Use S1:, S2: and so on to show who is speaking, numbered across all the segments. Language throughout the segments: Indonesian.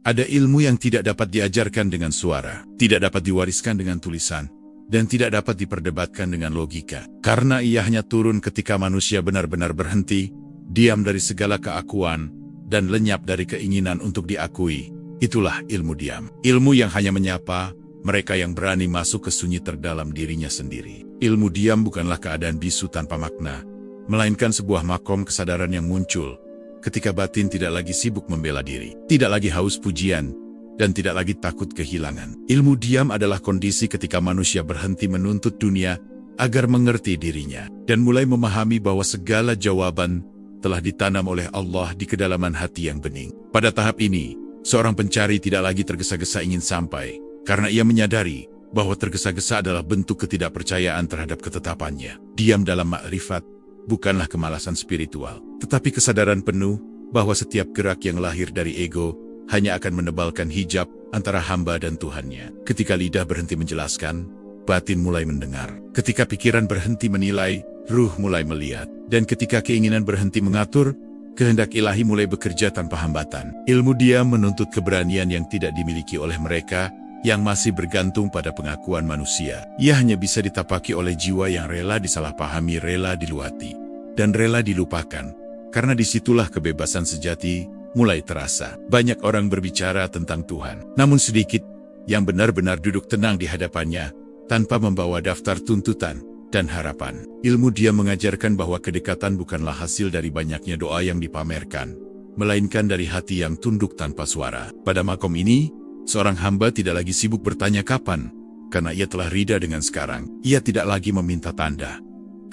S1: Ada ilmu yang tidak dapat diajarkan dengan suara, tidak dapat diwariskan dengan tulisan, dan tidak dapat diperdebatkan dengan logika. Karena ia hanya turun ketika manusia benar-benar berhenti, diam dari segala keakuan, dan lenyap dari keinginan untuk diakui. Itulah ilmu diam. Ilmu yang hanya menyapa mereka yang berani masuk ke sunyi terdalam dirinya sendiri. Ilmu diam bukanlah keadaan bisu tanpa makna, melainkan sebuah makom kesadaran yang muncul ketika batin tidak lagi sibuk membela diri, tidak lagi haus pujian, dan tidak lagi takut kehilangan. Ilmu diam adalah kondisi ketika manusia berhenti menuntut dunia agar mengerti dirinya, dan mulai memahami bahwa segala jawaban telah ditanam oleh Allah di kedalaman hati yang bening. Pada tahap ini, seorang pencari tidak lagi tergesa-gesa ingin sampai, karena ia menyadari bahwa tergesa-gesa adalah bentuk ketidakpercayaan terhadap ketetapannya. Diam dalam makrifat bukanlah kemalasan spiritual, tetapi kesadaran penuh bahwa setiap gerak yang lahir dari ego hanya akan menebalkan hijab antara hamba dan Tuhannya. Ketika lidah berhenti menjelaskan, batin mulai mendengar. Ketika pikiran berhenti menilai, ruh mulai melihat. Dan ketika keinginan berhenti mengatur, kehendak ilahi mulai bekerja tanpa hambatan. Ilmu diam menuntut keberanian yang tidak dimiliki oleh mereka yang masih bergantung pada pengakuan manusia. Ia hanya bisa ditapaki oleh jiwa yang rela disalahpahami, rela diluati, dan rela dilupakan. Karena disitulah kebebasan sejati mulai terasa. Banyak orang berbicara tentang Tuhan, namun sedikit yang benar-benar duduk tenang di hadapannya, tanpa membawa daftar tuntutan dan harapan. Ilmu diam mengajarkan bahwa kedekatan bukanlah hasil dari banyaknya doa yang dipamerkan, melainkan dari hati yang tunduk tanpa suara. Pada makom ini, seorang hamba tidak lagi sibuk bertanya kapan, karena ia telah rida dengan sekarang. Ia tidak lagi meminta tanda,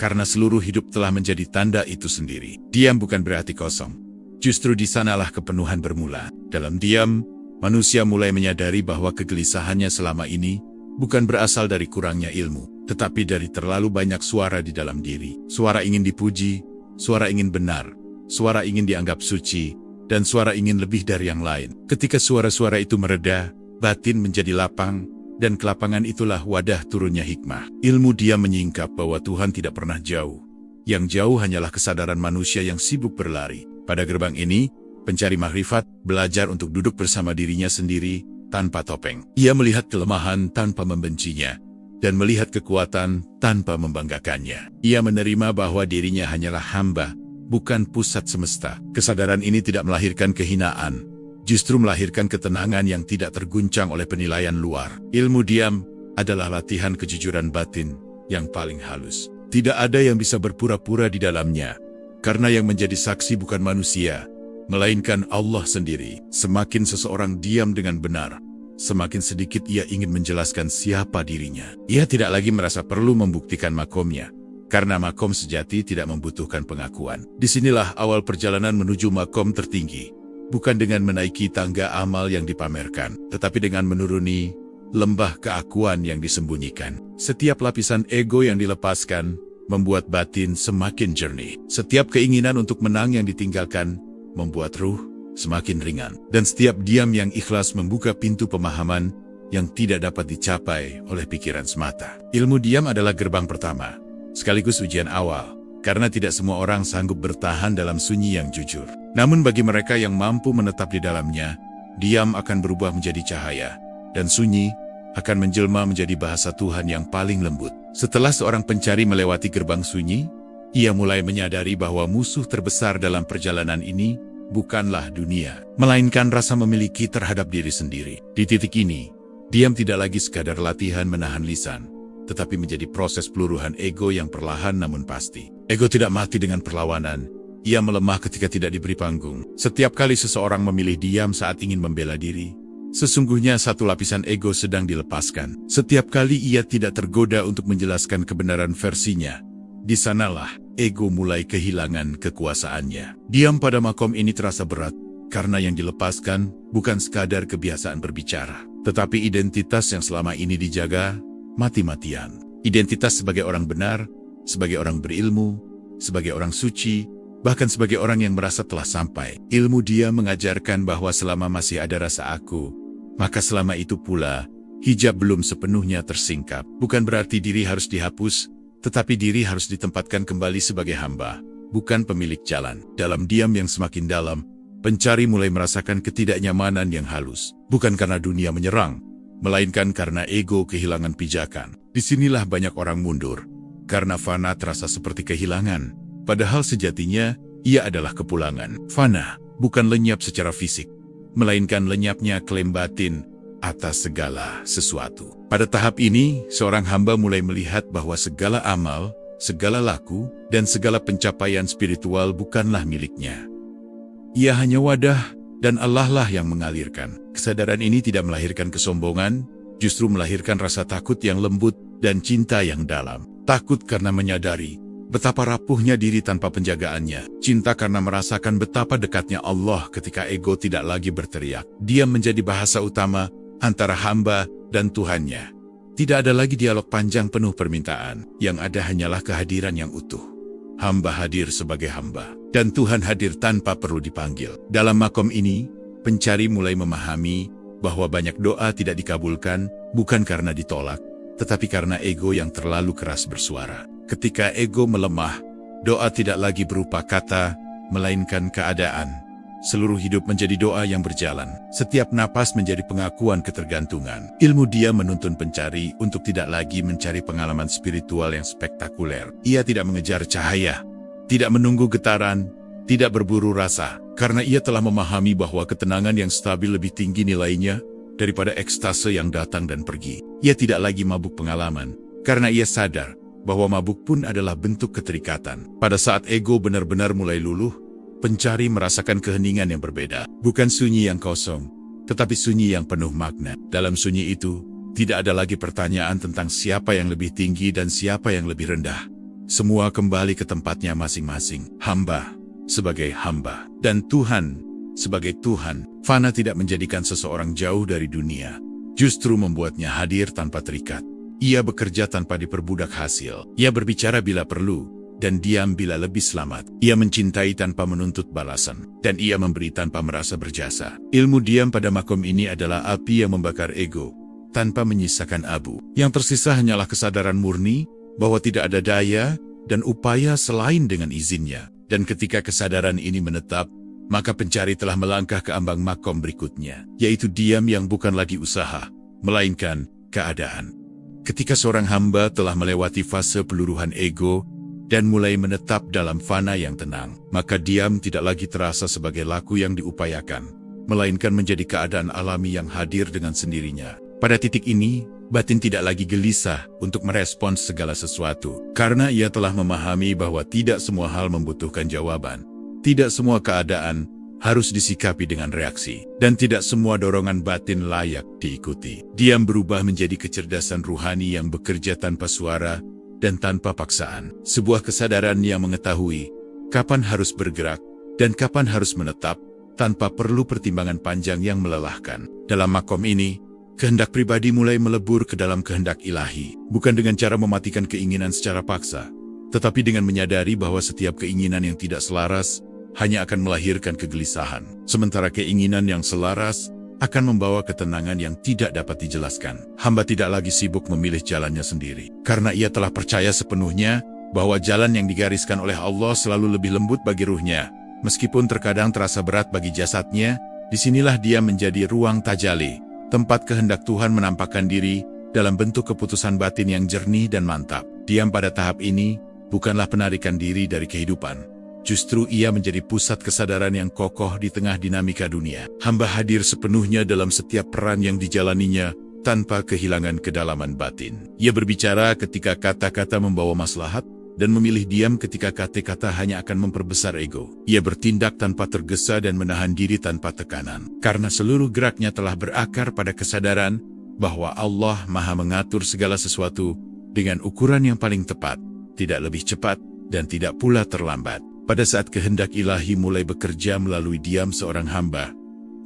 S1: karena seluruh hidup telah menjadi tanda itu sendiri. Diam bukan berarti kosong. Justru di sanalah kepenuhan bermula. Dalam diam, manusia mulai menyadari bahwa kegelisahannya selama ini bukan berasal dari kurangnya ilmu, tetapi dari terlalu banyak suara di dalam diri. Suara ingin dipuji, suara ingin benar, suara ingin dianggap suci, dan suara ingin lebih dari yang lain. Ketika suara-suara itu mereda, batin menjadi lapang, dan kelapangan itulah wadah turunnya hikmah. Ilmu diam menyingkap bahwa Tuhan tidak pernah jauh. Yang jauh hanyalah kesadaran manusia yang sibuk berlari. Pada gerbang ini, pencari makrifat belajar untuk duduk bersama dirinya sendiri tanpa topeng. Ia melihat kelemahan tanpa membencinya, dan melihat kekuatan tanpa membanggakannya. Ia menerima bahwa dirinya hanyalah hamba, bukan pusat semesta. Kesadaran ini tidak melahirkan kehinaan, justru melahirkan ketenangan yang tidak terguncang oleh penilaian luar. Ilmu diam adalah latihan kejujuran batin yang paling halus. Tidak ada yang bisa berpura-pura di dalamnya, karena yang menjadi saksi bukan manusia, melainkan Allah sendiri. Semakin seseorang diam dengan benar, semakin sedikit ia ingin menjelaskan siapa dirinya. Ia tidak lagi merasa perlu membuktikan makomnya, karena makom sejati tidak membutuhkan pengakuan. Disinilah awal perjalanan menuju makom tertinggi, bukan dengan menaiki tangga amal yang dipamerkan, tetapi dengan menuruni lembah keakuan yang disembunyikan. Setiap lapisan ego yang dilepaskan membuat batin semakin jernih. Setiap keinginan untuk menang yang ditinggalkan membuat ruh semakin ringan. Dan setiap diam yang ikhlas membuka pintu pemahaman yang tidak dapat dicapai oleh pikiran semata. Ilmu diam adalah gerbang pertama, sekaligus ujian awal, karena tidak semua orang sanggup bertahan dalam sunyi yang jujur. Namun bagi mereka yang mampu menetap di dalamnya, diam akan berubah menjadi cahaya, dan sunyi akan menjelma menjadi bahasa Tuhan yang paling lembut. Setelah seorang pencari melewati gerbang sunyi, ia mulai menyadari bahwa musuh terbesar dalam perjalanan ini bukanlah dunia, melainkan rasa memiliki terhadap diri sendiri. Di titik ini, diam tidak lagi sekadar latihan menahan lisan, tetapi menjadi proses peluruhan ego yang perlahan namun pasti. Ego tidak mati dengan perlawanan, ia melemah ketika tidak diberi panggung. Setiap kali seseorang memilih diam saat ingin membela diri, sesungguhnya satu lapisan ego sedang dilepaskan. Setiap kali ia tidak tergoda untuk menjelaskan kebenaran versinya, di sanalah ego mulai kehilangan kekuasaannya. Diam pada makom ini terasa berat, karena yang dilepaskan bukan sekadar kebiasaan berbicara, tetapi identitas yang selama ini dijaga mati-matian. Identitas sebagai orang benar, sebagai orang berilmu, sebagai orang suci, bahkan sebagai orang yang merasa telah sampai. Ilmu dia mengajarkan bahwa selama masih ada rasa aku, maka selama itu pula, hijab belum sepenuhnya tersingkap. Bukan berarti diri harus dihapus, tetapi diri harus ditempatkan kembali sebagai hamba, bukan pemilik jalan. Dalam diam yang semakin dalam, pencari mulai merasakan ketidaknyamanan yang halus. Bukan karena dunia menyerang, melainkan karena ego kehilangan pijakan. Disinilah banyak orang mundur, karena fana terasa seperti kehilangan. Padahal sejatinya, ia adalah kepulangan. Fana bukan lenyap secara fisik, melainkan lenyapnya klaim batin atas segala sesuatu. Pada tahap ini, seorang hamba mulai melihat bahwa segala amal, segala laku, dan segala pencapaian spiritual bukanlah miliknya. Ia hanya wadah, dan Allah lah yang mengalirkan. Kesadaran ini tidak melahirkan kesombongan, justru melahirkan rasa takut yang lembut dan cinta yang dalam. Takut karena menyadari betapa rapuhnya diri tanpa penjagaannya. Cinta karena merasakan betapa dekatnya Allah ketika ego tidak lagi berteriak. Dia menjadi bahasa utama antara hamba dan Tuhannya. Tidak ada lagi dialog panjang penuh permintaan. Yang ada hanyalah kehadiran yang utuh. Hamba hadir sebagai hamba, dan Tuhan hadir tanpa perlu dipanggil. Dalam makom ini, pencari mulai memahami bahwa banyak doa tidak dikabulkan, bukan karena ditolak, tetapi karena ego yang terlalu keras bersuara. Ketika ego melemah, doa tidak lagi berupa kata, melainkan keadaan. Seluruh hidup menjadi doa yang berjalan. Setiap napas menjadi pengakuan ketergantungan. Ilmu dia menuntun pencari untuk tidak lagi mencari pengalaman spiritual yang spektakuler. Ia tidak mengejar cahaya, tidak menunggu getaran, tidak berburu rasa. Karena ia telah memahami bahwa ketenangan yang stabil lebih tinggi nilainya daripada ekstase yang datang dan pergi. Ia tidak lagi mabuk pengalaman, karena ia sadar bahwa mabuk pun adalah bentuk keterikatan. Pada saat ego benar-benar mulai luluh, pencari merasakan keheningan yang berbeda. Bukan sunyi yang kosong, tetapi sunyi yang penuh makna. Dalam sunyi itu, tidak ada lagi pertanyaan tentang siapa yang lebih tinggi dan siapa yang lebih rendah. Semua kembali ke tempatnya masing-masing. Hamba sebagai hamba, dan Tuhan sebagai Tuhan. Fana tidak menjadikan seseorang jauh dari dunia, justru membuatnya hadir tanpa terikat. Ia bekerja tanpa diperbudak hasil. Ia berbicara bila perlu, dan diam bila lebih selamat. Ia mencintai tanpa menuntut balasan, dan ia memberi tanpa merasa berjasa. Ilmu diam pada makom ini adalah api yang membakar ego, tanpa menyisakan abu. Yang tersisa hanyalah kesadaran murni, bahwa tidak ada daya dan upaya selain dengan izinnya. Dan ketika kesadaran ini menetap, maka pencari telah melangkah ke ambang makom berikutnya, yaitu diam yang bukan lagi usaha, melainkan keadaan. Ketika seorang hamba telah melewati fase peluruhan ego, dan mulai menetap dalam fana yang tenang, maka diam tidak lagi terasa sebagai laku yang diupayakan, melainkan menjadi keadaan alami yang hadir dengan sendirinya. Pada titik ini, batin tidak lagi gelisah untuk merespons segala sesuatu, karena ia telah memahami bahwa tidak semua hal membutuhkan jawaban. Tidak semua keadaan harus disikapi dengan reaksi, dan tidak semua dorongan batin layak diikuti. Diam berubah menjadi kecerdasan ruhani yang bekerja tanpa suara dan tanpa paksaan. Sebuah kesadaran yang mengetahui kapan harus bergerak dan kapan harus menetap, tanpa perlu pertimbangan panjang yang melelahkan. Dalam makom ini, kehendak pribadi mulai melebur ke dalam kehendak ilahi, bukan dengan cara mematikan keinginan secara paksa, tetapi dengan menyadari bahwa setiap keinginan yang tidak selaras hanya akan melahirkan kegelisahan, sementara keinginan yang selaras akan membawa ketenangan yang tidak dapat dijelaskan. Hamba tidak lagi sibuk memilih jalannya sendiri, karena ia telah percaya sepenuhnya bahwa jalan yang digariskan oleh Allah selalu lebih lembut bagi ruhnya. Meskipun terkadang terasa berat bagi jasadnya, disinilah dia menjadi ruang tajalli, tempat kehendak Tuhan menampakkan diri dalam bentuk keputusan batin yang jernih dan mantap. Diam pada tahap ini bukanlah penarikan diri dari kehidupan. Justru ia menjadi pusat kesadaran yang kokoh di tengah dinamika dunia. Hamba hadir sepenuhnya dalam setiap peran yang dijalaninya, tanpa kehilangan kedalaman batin. Ia berbicara ketika kata-kata membawa maslahat, dan memilih diam ketika kata-kata hanya akan memperbesar ego. Ia bertindak tanpa tergesa dan menahan diri tanpa tekanan, karena seluruh geraknya telah berakar pada kesadaran bahwa Allah Maha mengatur segala sesuatu dengan ukuran yang paling tepat, tidak lebih cepat, dan tidak pula terlambat. Pada saat kehendak ilahi mulai bekerja melalui diam seorang hamba,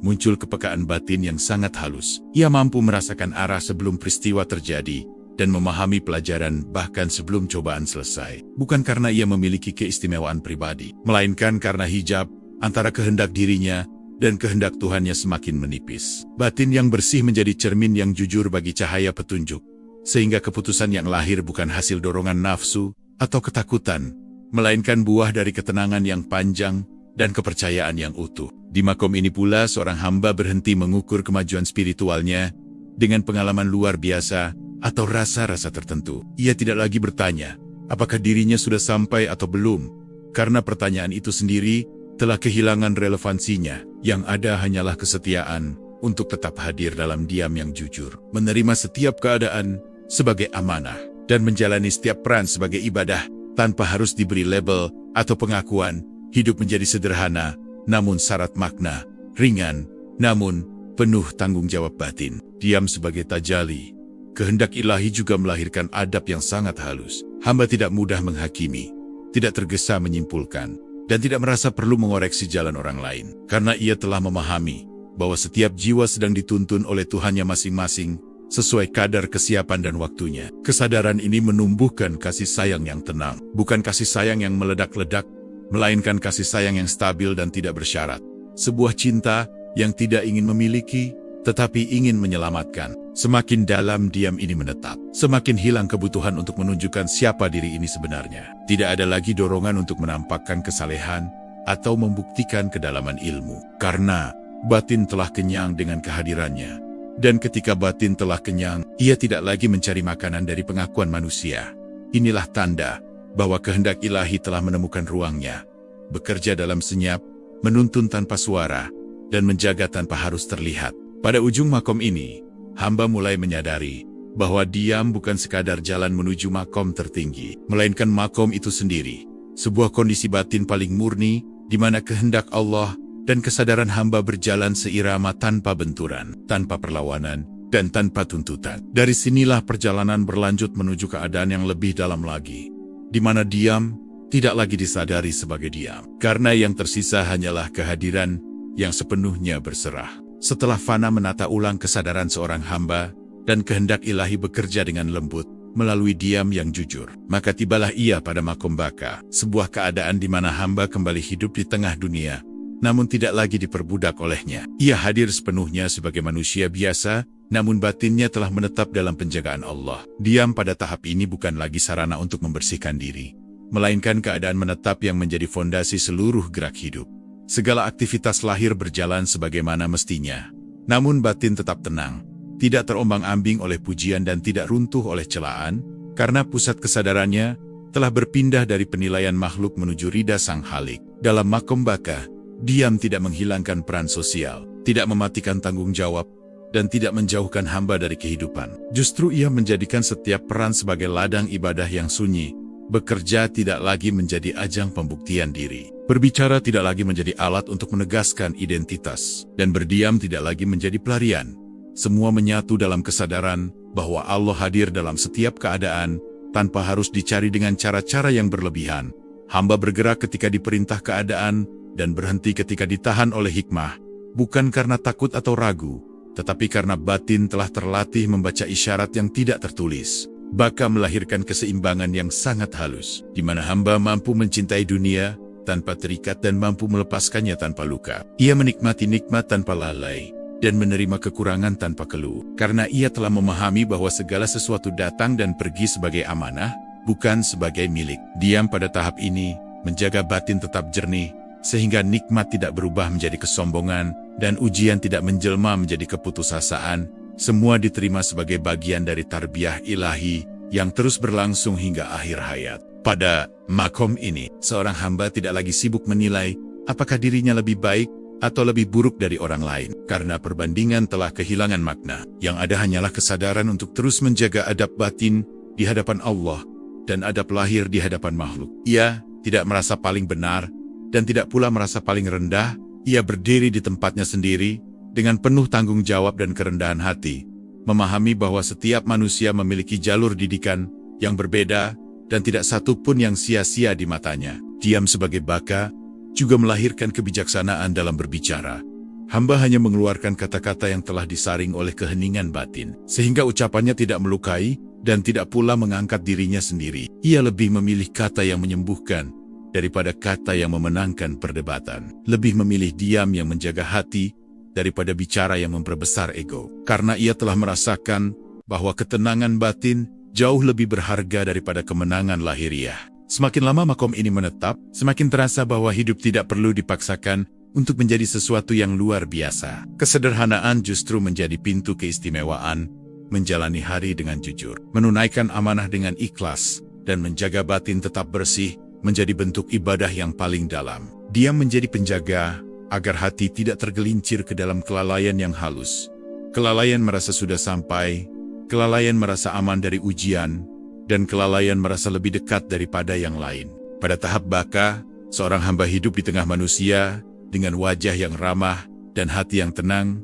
S1: muncul kepekaan batin yang sangat halus. Ia mampu merasakan arah sebelum peristiwa terjadi, dan memahami pelajaran bahkan sebelum cobaan selesai. Bukan karena ia memiliki keistimewaan pribadi, melainkan karena hijab antara kehendak dirinya dan kehendak Tuhannya semakin menipis. Batin yang bersih menjadi cermin yang jujur bagi cahaya petunjuk, sehingga keputusan yang lahir bukan hasil dorongan nafsu atau ketakutan, melainkan buah dari ketenangan yang panjang dan kepercayaan yang utuh. Di makom ini pula seorang hamba berhenti mengukur kemajuan spiritualnya dengan pengalaman luar biasa atau rasa-rasa tertentu. Ia tidak lagi bertanya, apakah dirinya sudah sampai atau belum, karena pertanyaan itu sendiri telah kehilangan relevansinya. Yang ada hanyalah kesetiaan untuk tetap hadir dalam diam yang jujur, menerima setiap keadaan sebagai amanah, dan menjalani setiap peran sebagai ibadah tanpa harus diberi label atau pengakuan. Hidup menjadi sederhana, namun syarat makna, ringan, namun penuh tanggung jawab batin. Diam sebagai tajali. Kehendak ilahi juga melahirkan adab yang sangat halus. Hamba tidak mudah menghakimi, tidak tergesa menyimpulkan, dan tidak merasa perlu mengoreksi jalan orang lain. Karena ia telah memahami bahwa setiap jiwa sedang dituntun oleh Tuhannya masing-masing, sesuai kadar kesiapan dan waktunya. Kesadaran ini menumbuhkan kasih sayang yang tenang, bukan kasih sayang yang meledak-ledak, melainkan kasih sayang yang stabil dan tidak bersyarat. Sebuah cinta yang tidak ingin memiliki, tetapi ingin menyelamatkan. Semakin dalam diam ini menetap, semakin hilang kebutuhan untuk menunjukkan siapa diri ini sebenarnya. Tidak ada lagi dorongan untuk menampakkan kesalehan atau membuktikan kedalaman ilmu. Karena batin telah kenyang dengan kehadirannya. Dan ketika batin telah kenyang, ia tidak lagi mencari makanan dari pengakuan manusia. Inilah tanda bahwa kehendak ilahi telah menemukan ruangnya, bekerja dalam senyap, menuntun tanpa suara, dan menjaga tanpa harus terlihat. Pada ujung makom ini, hamba mulai menyadari bahwa diam bukan sekadar jalan menuju makom tertinggi, melainkan makom itu sendiri, sebuah kondisi batin paling murni, di mana kehendak Allah dan kesadaran hamba berjalan seirama tanpa benturan, tanpa perlawanan, dan tanpa tuntutan. Dari sinilah perjalanan berlanjut menuju keadaan yang lebih dalam lagi, di mana diam tidak lagi disadari sebagai diam, karena yang tersisa hanyalah kehadiran yang sepenuhnya berserah. Setelah fana menata ulang kesadaran seorang hamba, dan kehendak ilahi bekerja dengan lembut, melalui diam yang jujur, maka tibalah ia pada makom baka, sebuah keadaan di mana hamba kembali hidup di tengah dunia, namun tidak lagi diperbudak olehnya. Ia hadir sepenuhnya sebagai manusia biasa, namun batinnya telah menetap dalam penjagaan Allah. Diam pada tahap ini bukan lagi sarana untuk membersihkan diri, melainkan keadaan menetap yang menjadi fondasi seluruh gerak hidup. Segala aktivitas lahir berjalan sebagaimana mestinya, namun batin tetap tenang, tidak terombang-ambing oleh pujian dan tidak runtuh oleh celaan, karena pusat kesadarannya telah berpindah dari penilaian makhluk menuju ridha Sang Khalik. Dalam makom baka, diam tidak menghilangkan peran sosial, tidak mematikan tanggung jawab, dan tidak menjauhkan hamba dari kehidupan. Justru ia menjadikan setiap peran sebagai ladang ibadah yang sunyi. Bekerja tidak lagi menjadi ajang pembuktian diri. Berbicara tidak lagi menjadi alat untuk menegaskan identitas. Dan berdiam tidak lagi menjadi pelarian. Semua menyatu dalam kesadaran bahwa Allah hadir dalam setiap keadaan, tanpa harus dicari dengan cara-cara yang berlebihan. Hamba bergerak ketika diperintah keadaan, dan berhenti ketika ditahan oleh hikmah. Bukan karena takut atau ragu, tetapi karena batin telah terlatih membaca isyarat yang tidak tertulis. Baka melahirkan keseimbangan yang sangat halus, di mana hamba mampu mencintai dunia tanpa terikat dan mampu melepaskannya tanpa luka. Ia menikmati nikmat tanpa lalai, dan menerima kekurangan tanpa keluh. Karena ia telah memahami bahwa segala sesuatu datang dan pergi sebagai amanah, bukan sebagai milik. Diam pada tahap ini, menjaga batin tetap jernih, sehingga nikmat tidak berubah menjadi kesombongan, dan ujian tidak menjelma menjadi keputusasaan. Semua diterima sebagai bagian dari tarbiyah ilahi yang terus berlangsung hingga akhir hayat. Pada makom ini, seorang hamba tidak lagi sibuk menilai apakah dirinya lebih baik atau lebih buruk dari orang lain. Karena perbandingan telah kehilangan makna. Yang ada hanyalah kesadaran untuk terus menjaga adab batin di hadapan Allah dan adab lahir di hadapan makhluk. Ia tidak merasa paling benar dan tidak pula merasa paling rendah. Ia berdiri di tempatnya sendiri, dengan penuh tanggung jawab dan kerendahan hati, memahami bahwa setiap manusia memiliki jalur didikan yang berbeda dan tidak satu pun yang sia-sia di matanya. Diam sebagai baka juga melahirkan kebijaksanaan dalam berbicara. Hamba hanya mengeluarkan kata-kata yang telah disaring oleh keheningan batin, sehingga ucapannya tidak melukai dan tidak pula mengangkat dirinya sendiri. Ia lebih memilih kata yang menyembuhkan daripada kata yang memenangkan perdebatan. Lebih memilih diam yang menjaga hati daripada bicara yang memperbesar ego. Karena ia telah merasakan bahwa ketenangan batin jauh lebih berharga daripada kemenangan lahiriah. Semakin lama makom ini menetap, semakin terasa bahwa hidup tidak perlu dipaksakan untuk menjadi sesuatu yang luar biasa. Kesederhanaan justru menjadi pintu keistimewaan, menjalani hari dengan jujur, menunaikan amanah dengan ikhlas, dan menjaga batin tetap bersih, menjadi bentuk ibadah yang paling dalam. Dia menjadi penjaga, agar hati tidak tergelincir ke dalam kelalaian yang halus. Kelalaian merasa sudah sampai, kelalaian merasa aman dari ujian, dan kelalaian merasa lebih dekat daripada yang lain. Pada tahap baka, seorang hamba hidup di tengah manusia, dengan wajah yang ramah dan hati yang tenang.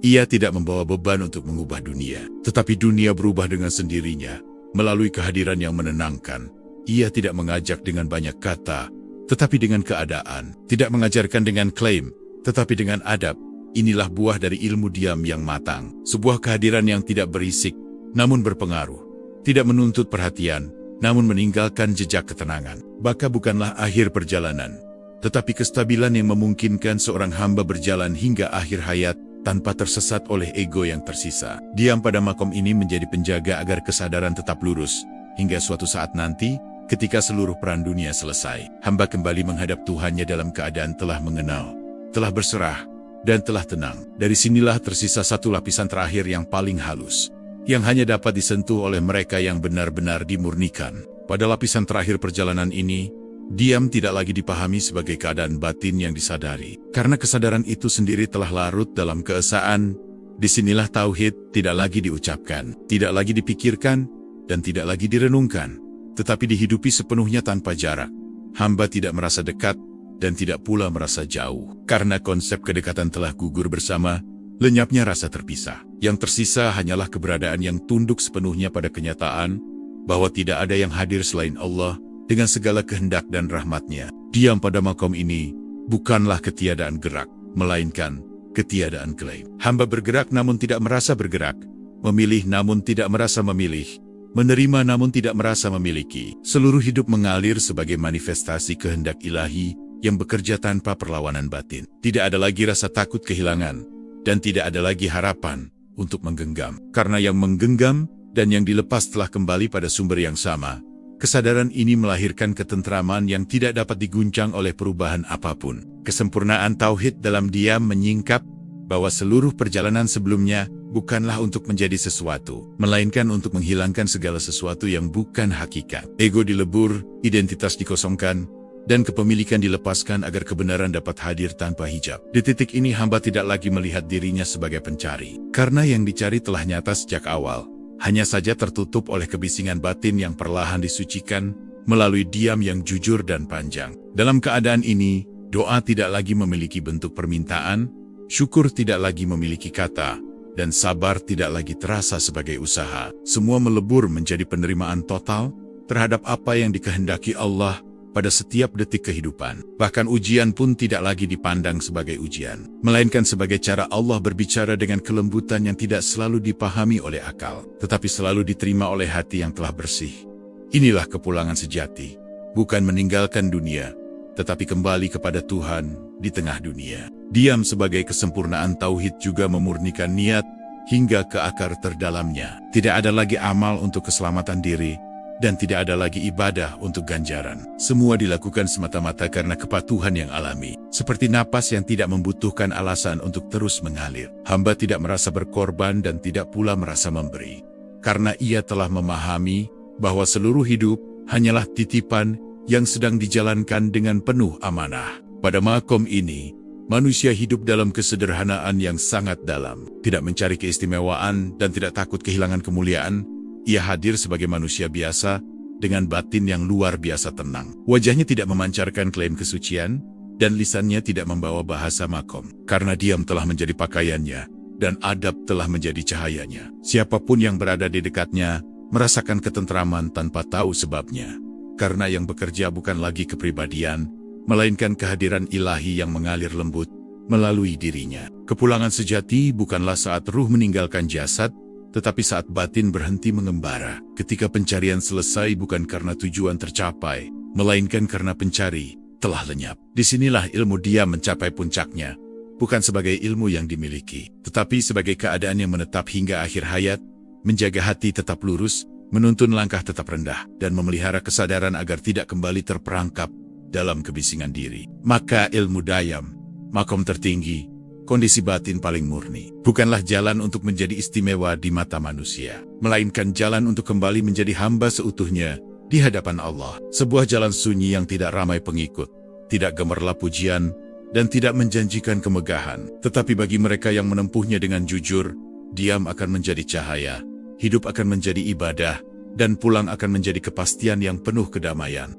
S1: Ia tidak membawa beban untuk mengubah dunia, tetapi dunia berubah dengan sendirinya, melalui kehadiran yang menenangkan. Ia tidak mengajak dengan banyak kata, tetapi dengan keadaan. Tidak mengajarkan dengan klaim, tetapi dengan adab. Inilah buah dari ilmu diam yang matang. Sebuah kehadiran yang tidak berisik, namun berpengaruh. Tidak menuntut perhatian, namun meninggalkan jejak ketenangan. Baka bukanlah akhir perjalanan, tetapi kestabilan yang memungkinkan seorang hamba berjalan hingga akhir hayat, tanpa tersesat oleh ego yang tersisa. Diam pada makom ini menjadi penjaga agar kesadaran tetap lurus, hingga suatu saat nanti, ketika seluruh peran dunia selesai, hamba kembali menghadap Tuhannya dalam keadaan telah mengenal, telah berserah, dan telah tenang. Dari sinilah tersisa satu lapisan terakhir yang paling halus, yang hanya dapat disentuh oleh mereka yang benar-benar dimurnikan. Pada lapisan terakhir perjalanan ini, diam tidak lagi dipahami sebagai keadaan batin yang disadari. Karena kesadaran itu sendiri telah larut dalam keesaan, disinilah tauhid tidak lagi diucapkan, tidak lagi dipikirkan, dan tidak lagi direnungkan, tetapi dihidupi sepenuhnya tanpa jarak. Hamba tidak merasa dekat, dan tidak pula merasa jauh. Karena konsep kedekatan telah gugur bersama, lenyapnya rasa terpisah. Yang tersisa hanyalah keberadaan yang tunduk sepenuhnya pada kenyataan, bahwa tidak ada yang hadir selain Allah, dengan segala kehendak dan rahmatnya. Diam pada makom ini bukanlah ketiadaan gerak, melainkan ketiadaan klaim. Hamba bergerak namun tidak merasa bergerak, memilih namun tidak merasa memilih, menerima namun tidak merasa memiliki. Seluruh hidup mengalir sebagai manifestasi kehendak ilahi yang bekerja tanpa perlawanan batin. Tidak ada lagi rasa takut kehilangan, dan tidak ada lagi harapan untuk menggenggam. Karena yang menggenggam dan yang dilepas telah kembali pada sumber yang sama. Kesadaran ini melahirkan ketentraman yang tidak dapat diguncang oleh perubahan apapun. Kesempurnaan tauhid dalam diam menyingkap bahwa seluruh perjalanan sebelumnya bukanlah untuk menjadi sesuatu, melainkan untuk menghilangkan segala sesuatu yang bukan hakikat. Ego dilebur, identitas dikosongkan, dan kepemilikan dilepaskan agar kebenaran dapat hadir tanpa hijab. Di titik ini hamba tidak lagi melihat dirinya sebagai pencari, karena yang dicari telah nyata sejak awal. Hanya saja tertutup oleh kebisingan batin yang perlahan disucikan melalui diam yang jujur dan panjang. Dalam keadaan ini, doa tidak lagi memiliki bentuk permintaan, syukur tidak lagi memiliki kata, dan sabar tidak lagi terasa sebagai usaha. Semua melebur menjadi penerimaan total terhadap apa yang dikehendaki Allah pada setiap detik kehidupan. Bahkan ujian pun tidak lagi dipandang sebagai ujian, melainkan sebagai cara Allah berbicara dengan kelembutan yang tidak selalu dipahami oleh akal, tetapi selalu diterima oleh hati yang telah bersih. Inilah kepulangan sejati, bukan meninggalkan dunia, tetapi kembali kepada Tuhan di tengah dunia. Diam sebagai kesempurnaan tauhid juga memurnikan niat hingga ke akar terdalamnya. Tidak ada lagi amal untuk keselamatan diri, dan tidak ada lagi ibadah untuk ganjaran. Semua dilakukan semata-mata karena kepatuhan yang alami. Seperti napas yang tidak membutuhkan alasan untuk terus mengalir. Hamba tidak merasa berkorban dan tidak pula merasa memberi. Karena ia telah memahami bahwa seluruh hidup hanyalah titipan yang sedang dijalankan dengan penuh amanah. Pada makom ini, manusia hidup dalam kesederhanaan yang sangat dalam. Tidak mencari keistimewaan dan tidak takut kehilangan kemuliaan. Ia hadir sebagai manusia biasa, dengan batin yang luar biasa tenang. Wajahnya tidak memancarkan klaim kesucian, dan lisannya tidak membawa bahasa makom. Karena diam telah menjadi pakaiannya, dan adab telah menjadi cahayanya. Siapapun yang berada di dekatnya, merasakan ketentraman tanpa tahu sebabnya. Karena yang bekerja bukan lagi kepribadian, melainkan kehadiran ilahi yang mengalir lembut, melalui dirinya. Kepulangan sejati bukanlah saat ruh meninggalkan jasad, tetapi saat batin berhenti mengembara. Ketika pencarian selesai bukan karena tujuan tercapai, melainkan karena pencari telah lenyap. Disinilah ilmu diam mencapai puncaknya, bukan sebagai ilmu yang dimiliki, tetapi sebagai keadaan yang menetap hingga akhir hayat, menjaga hati tetap lurus, menuntun langkah tetap rendah, dan memelihara kesadaran agar tidak kembali terperangkap dalam kebisingan diri. Maka ilmu diam makom tertinggi, kondisi batin paling murni. Bukanlah jalan untuk menjadi istimewa di mata manusia, melainkan jalan untuk kembali menjadi hamba seutuhnya di hadapan Allah. Sebuah jalan sunyi yang tidak ramai pengikut, tidak gemerlap pujian, dan tidak menjanjikan kemegahan. Tetapi bagi mereka yang menempuhnya dengan jujur, diam akan menjadi cahaya, hidup akan menjadi ibadah, dan pulang akan menjadi kepastian yang penuh kedamaian.